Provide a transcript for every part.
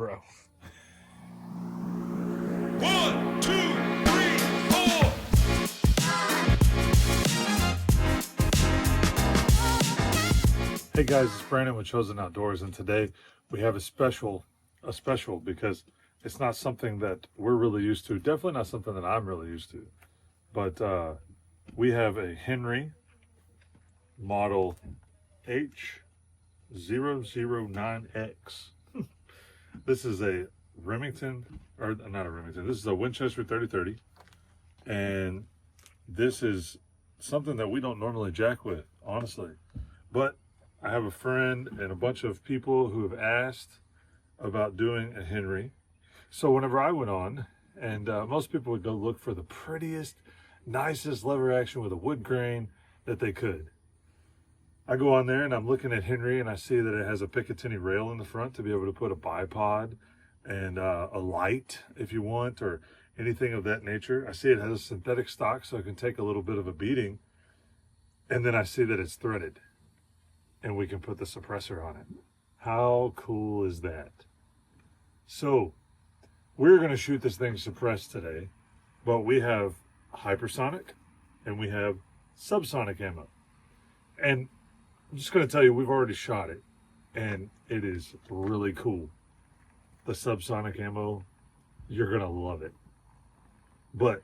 Bro. 1, 2, 3, 4. Hey guys, it's Brandon with Chosen Outdoors, and today we have a special because it's not something that we're really used to. Definitely not something that I'm really used to. But we have a Henry model H009X. This is a Remington, or not a Remington, this is a Winchester 30-30. And this is something that we don't normally jack with, honestly. But I have a friend and a bunch of people who have asked about doing a Henry. So whenever I went on, and most people would go look for the prettiest, nicest lever action with a wood grain that they could. I go on there and I'm looking at Henry and I see that it has a Picatinny rail in the front to be able to put a bipod and a light if you want, or anything of that nature. I see it has a synthetic stock so it can take a little bit of a beating. And then I see that it's threaded and we can put the suppressor on it. How cool is that? So we're going to shoot this thing suppressed today, but we have hypersonic and we have subsonic ammo. And I'm just going to tell you, we've already shot it and it is really cool. The subsonic ammo, you're going to love it. But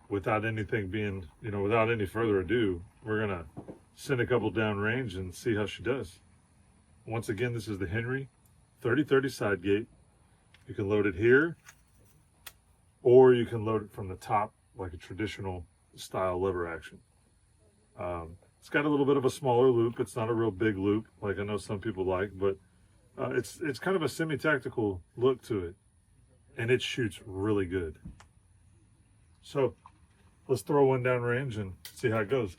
without anything being, without any further ado, we're going to send a couple down range and see how she does. Once again, this is the Henry 30-30 side gate. You can load it here, or you can load it from the top like a traditional style lever action. It's got a little bit of a smaller loop. It's not a real big loop like I know some people like, but it's kind of a semi-tactical look to it, and it shoots really good. So let's throw one down range and see how it goes.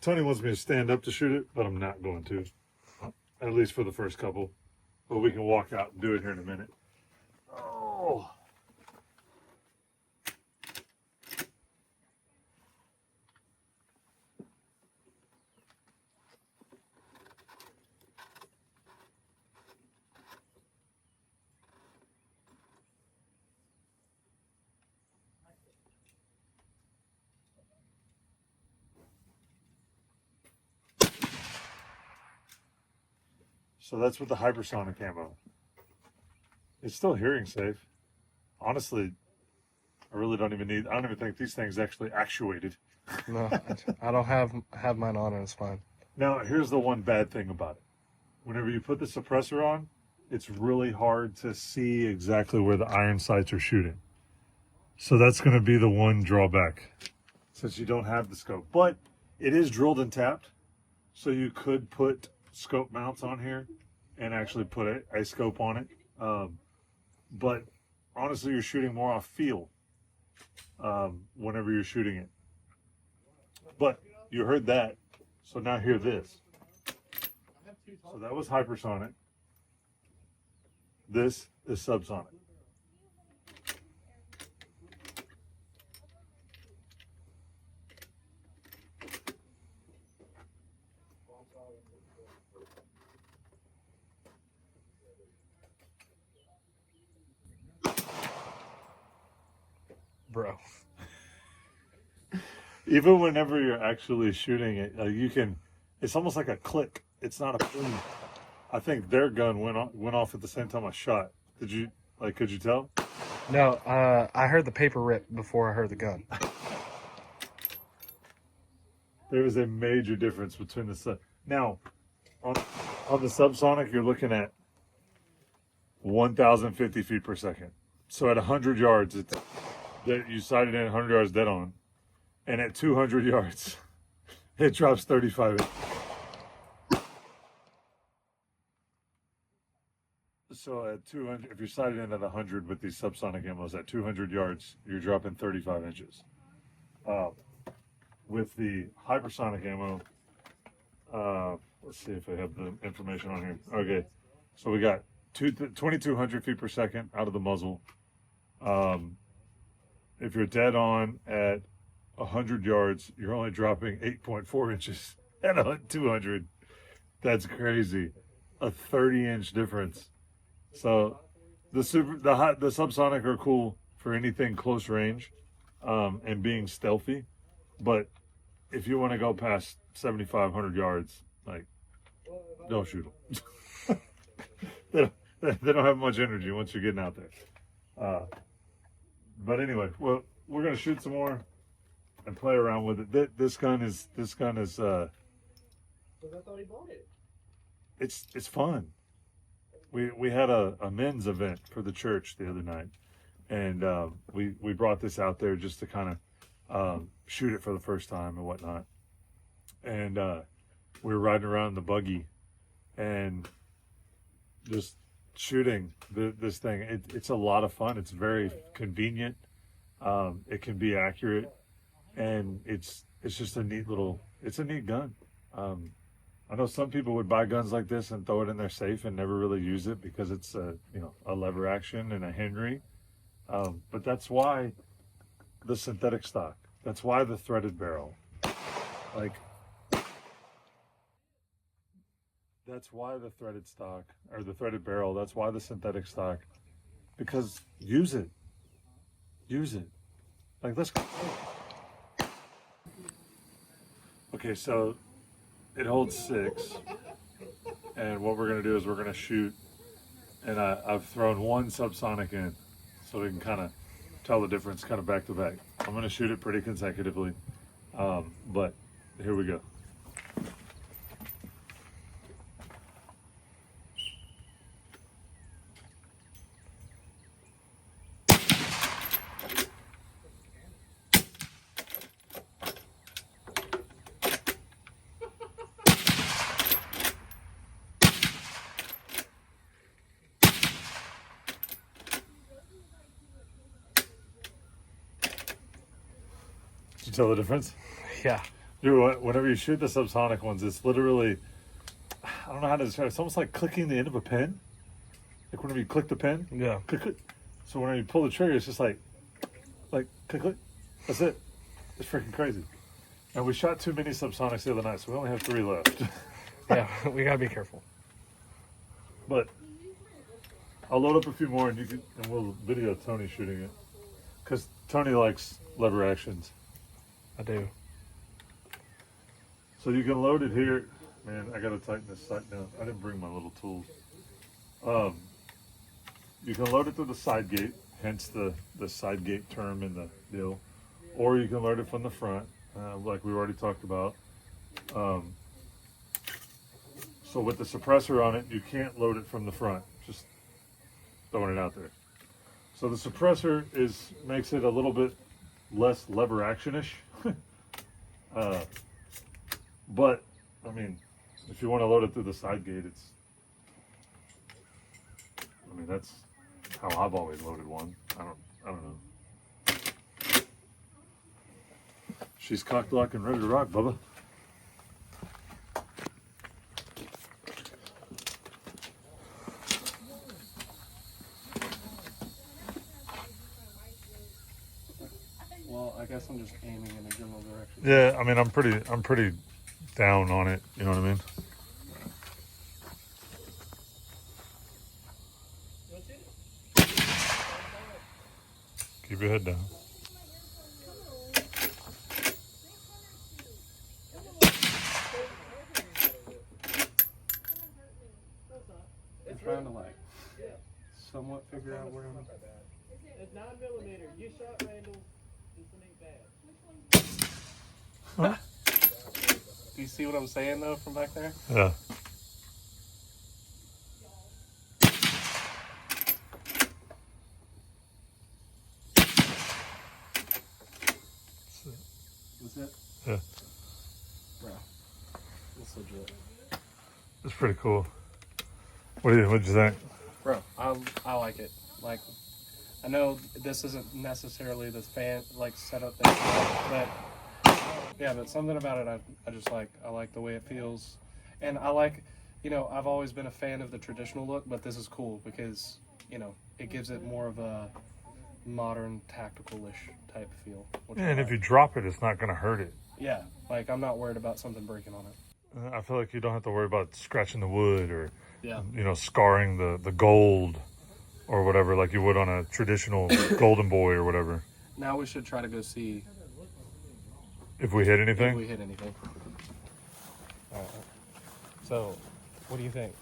Tony wants me to stand up to shoot it, but I'm not going to, at least for the first couple. But we can walk out and do it here in a minute. Oh. So that's with the hypersonic ammo. It's still hearing safe. Honestly, I don't even think these things actually actuated. No, I don't have mine on and it's fine. Now, here's the one bad thing about it. Whenever you put the suppressor on, it's really hard to see exactly where the iron sights are shooting. So that's going to be the one drawback, since you don't have the scope. But it is drilled and tapped, so you could put scope mounts on here and actually put a scope on it. But honestly, you're shooting more off feel whenever you're shooting it. But you heard that, so now hear this. So that was hypersonic. This is subsonic. Bro. Even whenever you're actually shooting it, it's almost like a click. It's not a boom. I think their gun went off at the same time I shot. Could you tell? No, I heard the paper rip before I heard the gun. There is a major difference between the now on the subsonic, you're looking at 1,050 feet per second. So at 100 yards, you sighted in 100 yards dead on, and at 200 yards, it drops 35 inches. So at 200, if you're sighted in at 100 with these subsonic ammos, at 200 yards, you're dropping 35 inches. With the hypersonic ammo, let's see if I have the information on here. Okay, so we got 2,200 feet per second out of the muzzle. If you're dead on at 100 yards, you're only dropping 8.4 inches at 200. That's crazy. A 30-inch difference. So The Subsonic are cool for anything close range, and being stealthy. But if you want to go past 7,500 yards, like, don't shoot them. they don't have much energy once you're getting out there. But anyway, well, we're gonna shoot some more and play around with it. This gun is. Because I thought he bought it. It's fun. We had a men's event for the church the other night, and we brought this out there just to kind of shoot it for the first time and whatnot. And we were riding around in the buggy and just shooting this thing. It's a lot of fun. It's very convenient. It can be accurate, and it's just a neat gun. I know some people would buy guns like this and throw it in their safe and never really use it because it's a lever action and a Henry. But that's why the synthetic stock. That's why the threaded barrel. Like, that's why the threaded stock or the threaded barrel. That's why the synthetic stock. Because use it. Like, let's go. Okay, so it holds 6, and what we're gonna do is we're gonna shoot, and I've thrown one subsonic in, so we can kind of tell the difference, kind of back to back. I'm gonna shoot it pretty consecutively, but here we go. Did you tell the difference? Yeah. Whenever you shoot the subsonic ones, it's literally, I don't know how to describe it. It's almost like clicking the end of a pen. Like whenever you click the pen. Yeah. Click, click. So whenever you pull the trigger, it's just like click, click. That's it. It's freaking crazy. And we shot too many subsonics the other night, so we only have 3 left. Yeah, we gotta be careful. But I'll load up a few more, and we'll video Tony shooting it, because Tony likes lever actions. I do. So you can load it here. Man, I gotta tighten this sight down. I didn't bring my little tools. You can load it through the side gate, hence the side gate term in the deal, or you can load it from the front, like we already talked about. So with the suppressor on it, you can't load it from the front. Just throwing it out there. So the suppressor makes it a little bit less lever actionish. But I mean, if you want to load it through the side gate, that's how I've always loaded one. I don't know. She's cocked, locked, and ready to rock, Bubba. Well, I guess I'm just aiming in a general direction. Yeah, I mean, I'm pretty down on it. You know what I mean? Keep your head down. I'm trying to somewhat figure out where I'm. It's 9mm. You shot Randall. This one ain't bad. Do you see what I'm saying though from back there? Yeah. That's it? Yeah. Bro. That's legit. It's pretty cool. What'd you think? Bro, I like it. Like, I know this isn't necessarily the setup that but something about it I just like. I like the way it feels, and I like, I've always been a fan of the traditional look, but this is cool because it gives it more of a modern tactical-ish type feel. Yeah, and if you drop it, it's not going to hurt it. Yeah, like I'm not worried about something breaking on it. I feel like you don't have to worry about scratching the wood or Yeah. scarring the gold or whatever, like you would on a traditional Golden Boy or whatever. Now we should try to go see If we hit if anything, we hit anything. All right. So, what do you think?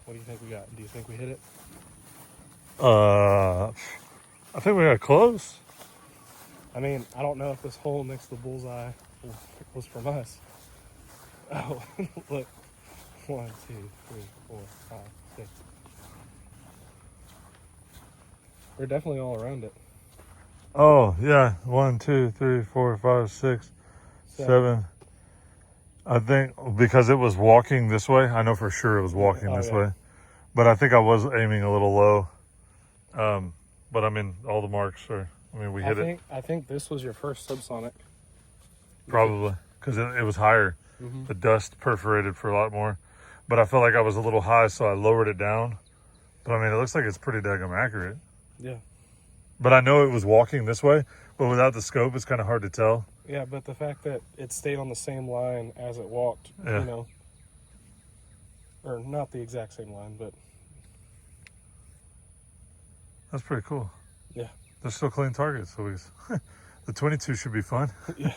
What do you think we got? Do you think we hit it? I think we got close. I mean, I don't know if this hole next to the bullseye was from us. Oh, look. 1, 2, 3, 4, 5, 6. They're definitely all around it. Oh yeah, 1, 2, 3, 4, 5, 6, 7. I think because it was walking this way. I know for sure it was walking Oh, this yeah. way, but I think I was aiming a little low. But I mean, all the marks are. I mean, we hit it I think this was your first subsonic. probably because it was higher. Mm-hmm. The dust perforated for a lot more, but I felt like I was a little high, so I lowered it down. But I mean, it looks like it's pretty daggum accurate. Yeah. But I know it was walking this way, but without the scope, it's kind of hard to tell. Yeah, but the fact that it stayed on the same line as it walked, Yeah. you know, or not the exact same line, but That's pretty cool. yeah. They're still clean targets, so the 22 should be fun. Yeah.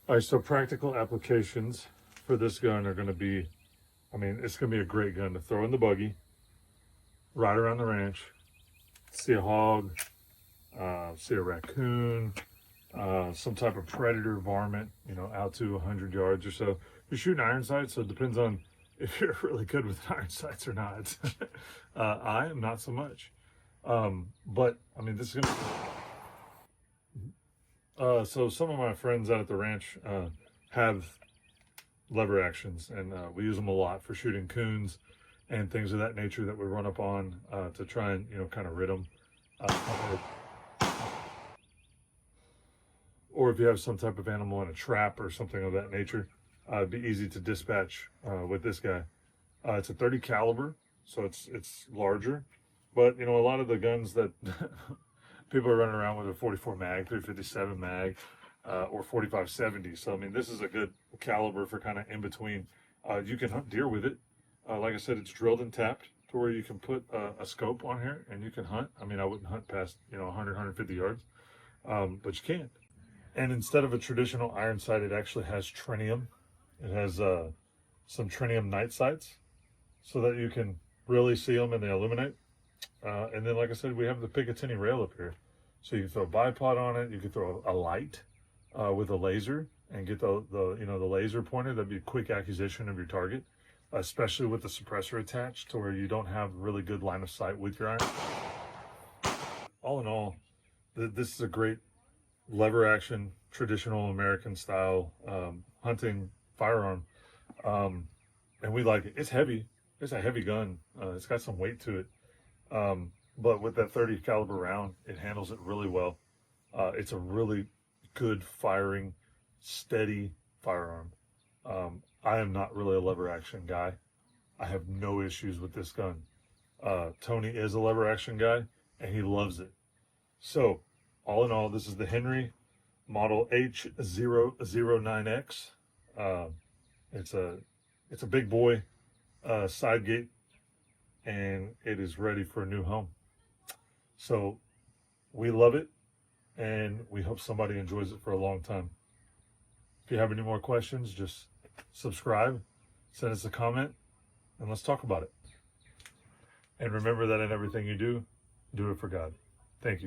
All right, so practical applications for this gun are going to be, I mean, it's going to be a great gun to throw in the buggy, ride around the ranch, see a hog, see a raccoon, some type of predator varmint, you know, out to 100 yards or so. You're shooting iron sights, so it depends on if you're really good with iron sights or not. I am not so much. But, I mean, this is going to... so some of my friends out at the ranch have lever actions, and we use them a lot for shooting coons and things of that nature that we run up on to try and, you know, kind of rid them. Or if you have some type of animal in a trap or something of that nature, it'd be easy to dispatch with this guy. It's a 30 caliber, so it's larger. But, you know, a lot of the guns that people are running around with a 44 mag, 357 mag, or 4570. So, I mean, this is a good caliber for kind of in between. You can hunt deer with it. Like I said, it's drilled and tapped to where you can put a scope on here and you can hunt. I mean, I wouldn't hunt past, you know, 100, 150 yards, but you can. And instead of a traditional iron sight, it actually has trinium. It has some trinium night sights so that you can really see them and they illuminate. And then, like I said, we have the Picatinny rail up here. So you can throw a bipod on it. You can throw a light with a laser and get the laser pointer. That'd be a quick acquisition of your target, especially with the suppressor attached to where you don't have really good line of sight with your iron. All in all, this is a great lever action, traditional American style hunting firearm. And we like it. It's heavy. It's a heavy gun. It's got some weight to it. But with that 30 caliber round, it handles it really well. It's a really good firing, steady firearm. I am not really a lever action guy. I have no issues with this gun. Tony is a lever action guy and he loves it. So all in all, this is the Henry model H009X. It's a big boy side gate, and it is ready for a new home. So we love it, and we hope somebody enjoys it for a long time. If you have any more questions, just subscribe, send us a comment, and let's talk about it. And remember that in everything you do, do it for God. Thank you.